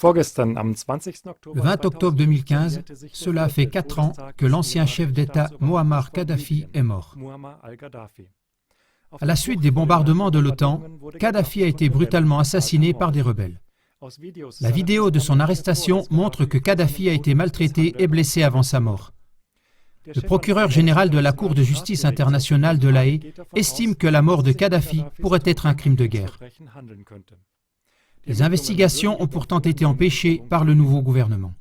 Le 20 octobre 2015, cela fait 4 ans que l'ancien chef d'État Mouammar Kadhafi est mort. À la suite des bombardements de l'OTAN, Kadhafi a été brutalement assassiné par des rebelles. La vidéo de son arrestation montre que Kadhafi a été maltraité et blessé avant sa mort. Le procureur général de la Cour de justice internationale de La Haye estime que la mort de Kadhafi pourrait être un crime de guerre. Les investigations ont pourtant été empêchées par le nouveau gouvernement.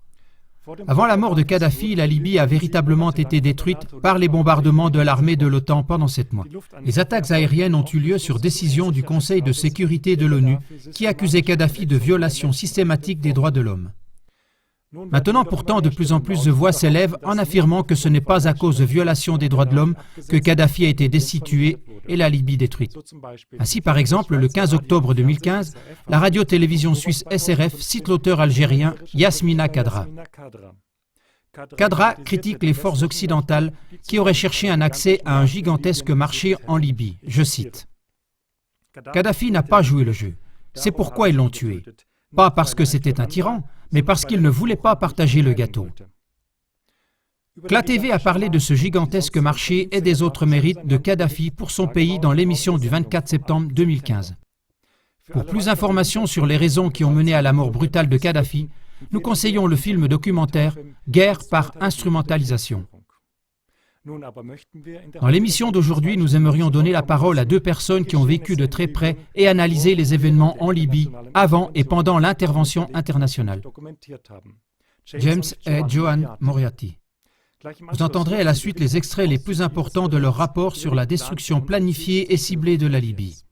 Avant la mort de Kadhafi, la Libye a véritablement été détruite par les bombardements de l'armée de l'OTAN pendant 7 mois. Les attaques aériennes ont eu lieu sur décision du Conseil de sécurité de l'ONU qui accusait Kadhafi de violation systématique des droits de l'homme. Maintenant, pourtant, de plus en plus de voix s'élèvent en affirmant que ce n'est pas à cause de violations des droits de l'homme que Kadhafi a été destitué et la Libye détruite. Ainsi, par exemple, le 15 octobre 2015, la radio-télévision suisse SRF cite l'auteur algérien Yasmina Khadra. Khadra critique les forces occidentales qui auraient cherché un accès à un gigantesque marché en Libye. Je cite : « Kadhafi n'a pas joué le jeu. C'est pourquoi ils l'ont tué. Pas parce que c'était un tyran, mais parce qu'il ne voulait pas partager le gâteau. » CLA TV a parlé de ce gigantesque marché et des autres mérites de Kadhafi pour son pays dans l'émission du 24 septembre 2015. Pour plus d'informations sur les raisons qui ont mené à la mort brutale de Kadhafi, nous conseillons le film documentaire « Guerre par instrumentalisation ». Dans l'émission d'aujourd'hui, nous aimerions donner la parole à 2 personnes qui ont vécu de très près et analysé les événements en Libye avant et pendant l'intervention internationale. James et Joan Moriarty. Vous entendrez à la suite les extraits les plus importants de leur rapport sur la destruction planifiée et ciblée de la Libye.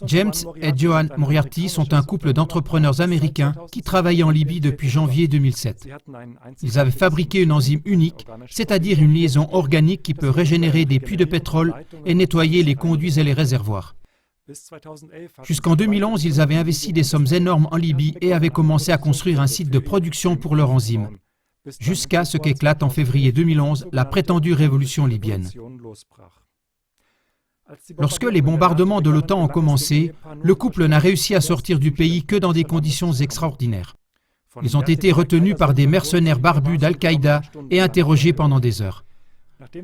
James et Joan Moriarty sont un couple d'entrepreneurs américains qui travaillaient en Libye depuis janvier 2007. Ils avaient fabriqué une enzyme unique, c'est-à-dire une liaison organique qui peut régénérer des puits de pétrole et nettoyer les conduits et les réservoirs. Jusqu'en 2011, ils avaient investi des sommes énormes en Libye et avaient commencé à construire un site de production pour leur enzyme, jusqu'à ce qu'éclate en février 2011 la prétendue révolution libyenne. Lorsque les bombardements de l'OTAN ont commencé, le couple n'a réussi à sortir du pays que dans des conditions extraordinaires. Ils ont été retenus par des mercenaires barbus d'Al-Qaïda et interrogés pendant des heures.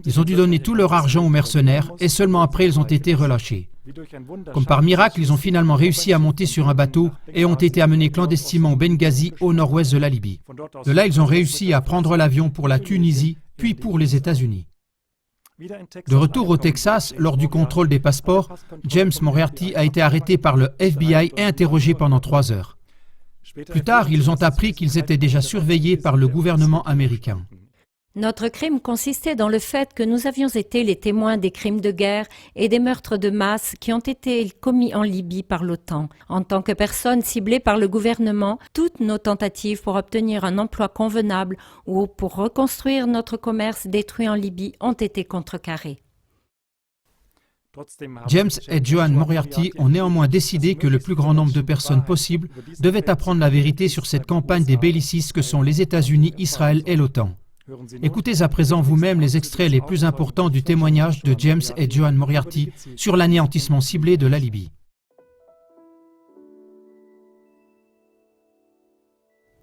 Ils ont dû donner tout leur argent aux mercenaires et seulement après ils ont été relâchés. Comme par miracle, ils ont finalement réussi à monter sur un bateau et ont été amenés clandestinement au Benghazi, au nord-ouest de la Libye. De là, ils ont réussi à prendre l'avion pour la Tunisie, puis pour les États-Unis. De retour au Texas, lors du contrôle des passeports, James Moriarty a été arrêté par le FBI et interrogé pendant 3 heures. Plus tard, ils ont appris qu'ils étaient déjà surveillés par le gouvernement américain. Notre crime consistait dans le fait que nous avions été les témoins des crimes de guerre et des meurtres de masse qui ont été commis en Libye par l'OTAN. En tant que personnes ciblées par le gouvernement, toutes nos tentatives pour obtenir un emploi convenable ou pour reconstruire notre commerce détruit en Libye ont été contrecarrées. James et Joan Moriarty ont néanmoins décidé que le plus grand nombre de personnes possible devaient apprendre la vérité sur cette campagne des bellicistes que sont les États-Unis, Israël et l'OTAN. Écoutez à présent vous-même les extraits les plus importants du témoignage de James et Joan Moriarty sur l'anéantissement ciblé de la Libye.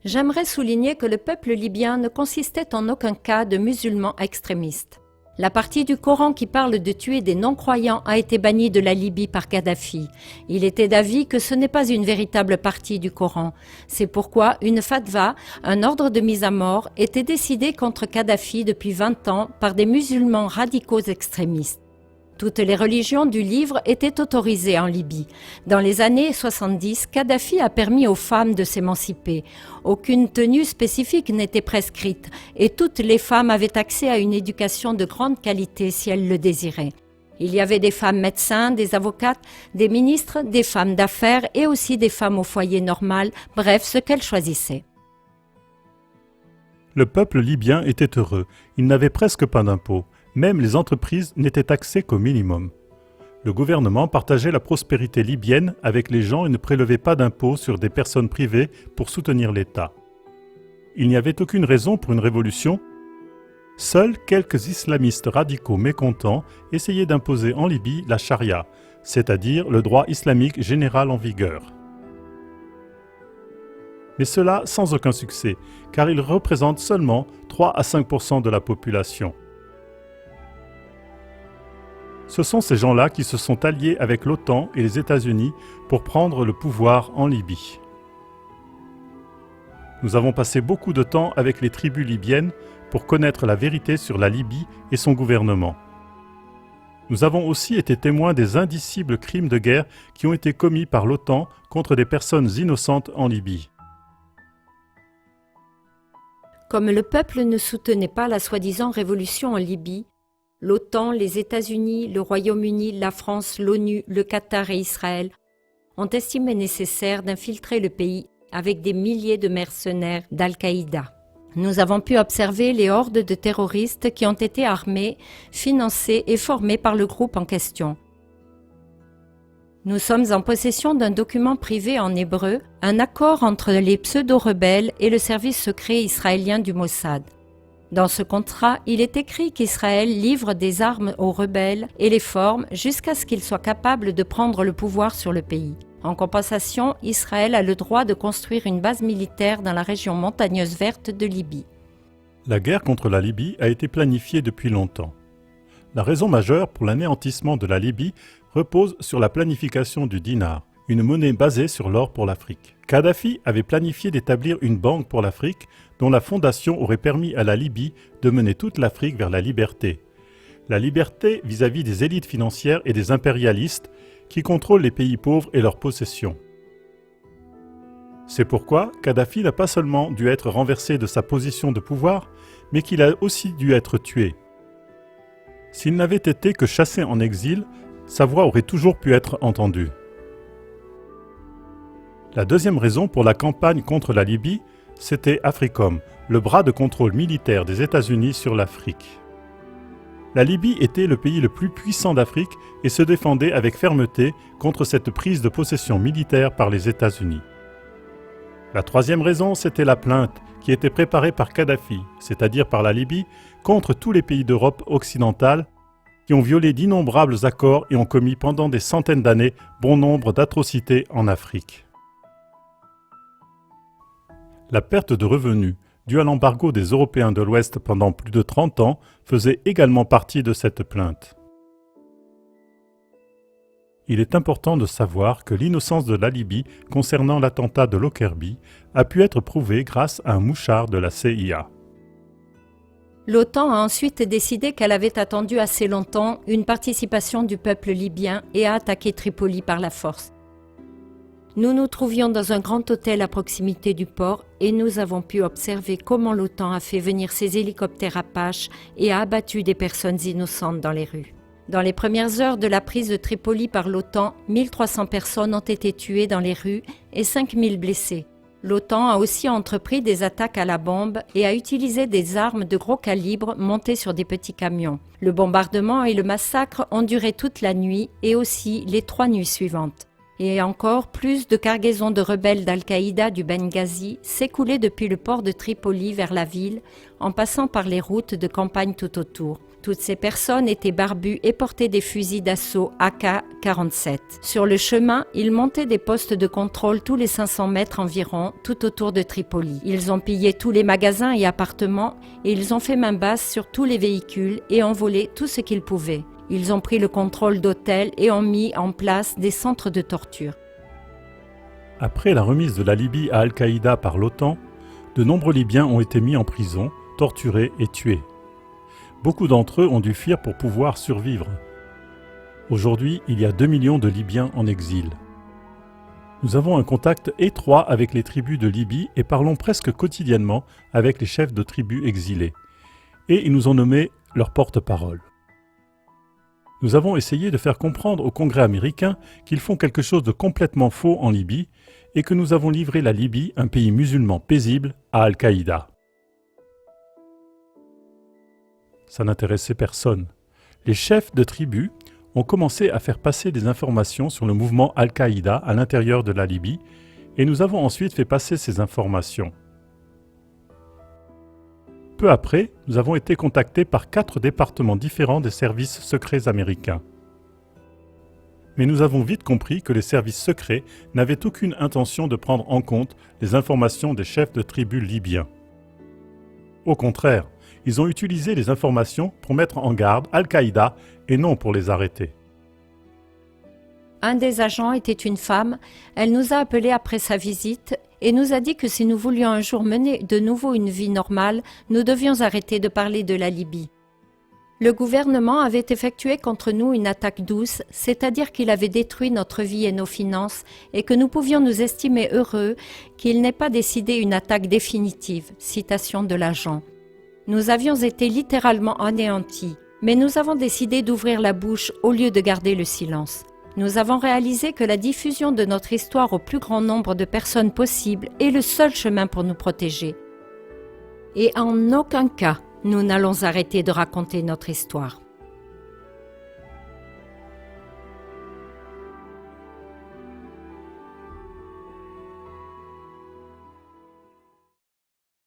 J'aimerais souligner que le peuple libyen ne consistait en aucun cas de musulmans extrémistes. La partie du Coran qui parle de tuer des non-croyants a été bannie de la Libye par Kadhafi. Il était d'avis que ce n'est pas une véritable partie du Coran. C'est pourquoi une fatwa, un ordre de mise à mort, était décidé contre Kadhafi depuis 20 ans par des musulmans radicaux extrémistes. Toutes les religions du livre étaient autorisées en Libye. Dans les années 70, Kadhafi a permis aux femmes de s'émanciper. Aucune tenue spécifique n'était prescrite et toutes les femmes avaient accès à une éducation de grande qualité si elles le désiraient. Il y avait des femmes médecins, des avocates, des ministres, des femmes d'affaires et aussi des femmes au foyer normal, bref, ce qu'elles choisissaient. Le peuple libyen était heureux, il n'avait presque pas d'impôts. Même les entreprises n'étaient taxées qu'au minimum. Le gouvernement partageait la prospérité libyenne avec les gens et ne prélevait pas d'impôts sur des personnes privées pour soutenir l'État. Il n'y avait aucune raison pour une révolution. Seuls quelques islamistes radicaux mécontents essayaient d'imposer en Libye la charia, c'est-à-dire le droit islamique général en vigueur. Mais cela sans aucun succès, car ils représentent seulement 3 à 5% de la population. Ce sont ces gens-là qui se sont alliés avec l'OTAN et les États-Unis pour prendre le pouvoir en Libye. Nous avons passé beaucoup de temps avec les tribus libyennes pour connaître la vérité sur la Libye et son gouvernement. Nous avons aussi été témoins des indicibles crimes de guerre qui ont été commis par l'OTAN contre des personnes innocentes en Libye. Comme le peuple ne soutenait pas la soi-disant révolution en Libye, l'OTAN, les États-Unis, le Royaume-Uni, la France, l'ONU, le Qatar et Israël ont estimé nécessaire d'infiltrer le pays avec des milliers de mercenaires d'Al-Qaïda. Nous avons pu observer les hordes de terroristes qui ont été armés, financés et formés par le groupe en question. Nous sommes en possession d'un document privé en hébreu, un accord entre les pseudo-rebelles et le service secret israélien du Mossad. Dans ce contrat, il est écrit qu'Israël livre des armes aux rebelles et les forme jusqu'à ce qu'ils soient capables de prendre le pouvoir sur le pays. En compensation, Israël a le droit de construire une base militaire dans la région montagneuse verte de Libye. La guerre contre la Libye a été planifiée depuis longtemps. La raison majeure pour l'anéantissement de la Libye repose sur la planification du dinar, une monnaie basée sur l'or pour l'Afrique. Kadhafi avait planifié d'établir une banque pour l'Afrique dont la fondation aurait permis à la Libye de mener toute l'Afrique vers la liberté. La liberté vis-à-vis des élites financières et des impérialistes qui contrôlent les pays pauvres et leurs possessions. C'est pourquoi Kadhafi n'a pas seulement dû être renversé de sa position de pouvoir, mais qu'il a aussi dû être tué. S'il n'avait été que chassé en exil, sa voix aurait toujours pu être entendue. La deuxième raison pour la campagne contre la Libye, c'était AFRICOM, le bras de contrôle militaire des États-Unis sur l'Afrique. La Libye était le pays le plus puissant d'Afrique et se défendait avec fermeté contre cette prise de possession militaire par les États-Unis. La troisième raison, c'était la plainte qui était préparée par Kadhafi, c'est-à-dire par la Libye, contre tous les pays d'Europe occidentale qui ont violé d'innombrables accords et ont commis pendant des centaines d'années bon nombre d'atrocités en Afrique. La perte de revenus due à l'embargo des Européens de l'Ouest pendant plus de 30 ans faisait également partie de cette plainte. Il est important de savoir que l'innocence de la Libye concernant l'attentat de Lockerbie a pu être prouvée grâce à un mouchard de la CIA. L'OTAN a ensuite décidé qu'elle avait attendu assez longtemps une participation du peuple libyen et a attaqué Tripoli par la force. Nous nous trouvions dans un grand hôtel à proximité du port et nous avons pu observer comment l'OTAN a fait venir ses hélicoptères Apache et a abattu des personnes innocentes dans les rues. Dans les premières heures de la prise de Tripoli par l'OTAN, 1300 personnes ont été tuées dans les rues et 5000 blessées. L'OTAN a aussi entrepris des attaques à la bombe et a utilisé des armes de gros calibre montées sur des petits camions. Le bombardement et le massacre ont duré toute la nuit et aussi les 3 nuits suivantes. Et encore plus de cargaisons de rebelles d'Al-Qaïda du Benghazi s'écoulaient depuis le port de Tripoli vers la ville, en passant par les routes de campagne tout autour. Toutes ces personnes étaient barbues et portaient des fusils d'assaut AK-47. Sur le chemin, ils montaient des postes de contrôle tous les 500 mètres environ, tout autour de Tripoli. Ils ont pillé tous les magasins et appartements et ils ont fait main basse sur tous les véhicules et ont volé tout ce qu'ils pouvaient. Ils ont pris le contrôle d'hôtels et ont mis en place des centres de torture. Après la remise de la Libye à Al-Qaïda par l'OTAN, de nombreux Libyens ont été mis en prison, torturés et tués. Beaucoup d'entre eux ont dû fuir pour pouvoir survivre. Aujourd'hui, il y a 2 millions de Libyens en exil. Nous avons un contact étroit avec les tribus de Libye et parlons presque quotidiennement avec les chefs de tribus exilés. Et ils nous ont nommés leurs porte-parole. Nous avons essayé de faire comprendre au Congrès américain qu'ils font quelque chose de complètement faux en Libye et que nous avons livré la Libye, un pays musulman paisible, à Al-Qaïda. Ça n'intéressait personne. Les chefs de tribus ont commencé à faire passer des informations sur le mouvement Al-Qaïda à l'intérieur de la Libye et nous avons ensuite fait passer ces informations. Peu après, nous avons été contactés par 4 départements différents des services secrets américains. Mais nous avons vite compris que les services secrets n'avaient aucune intention de prendre en compte les informations des chefs de tribus libyens. Au contraire, ils ont utilisé les informations pour mettre en garde Al-Qaïda et non pour les arrêter. Un des agents était une femme. Elle nous a appelés après sa visite et nous a dit que si nous voulions un jour mener de nouveau une vie normale, nous devions arrêter de parler de la Libye. Le gouvernement avait effectué contre nous une attaque douce, c'est-à-dire qu'il avait détruit notre vie et nos finances et que nous pouvions nous estimer heureux qu'il n'ait pas décidé une attaque définitive. Citation de l'agent. Nous avions été littéralement anéantis, mais nous avons décidé d'ouvrir la bouche au lieu de garder le silence. Nous avons réalisé que la diffusion de notre histoire au plus grand nombre de personnes possible est le seul chemin pour nous protéger. Et en aucun cas, nous n'allons arrêter de raconter notre histoire.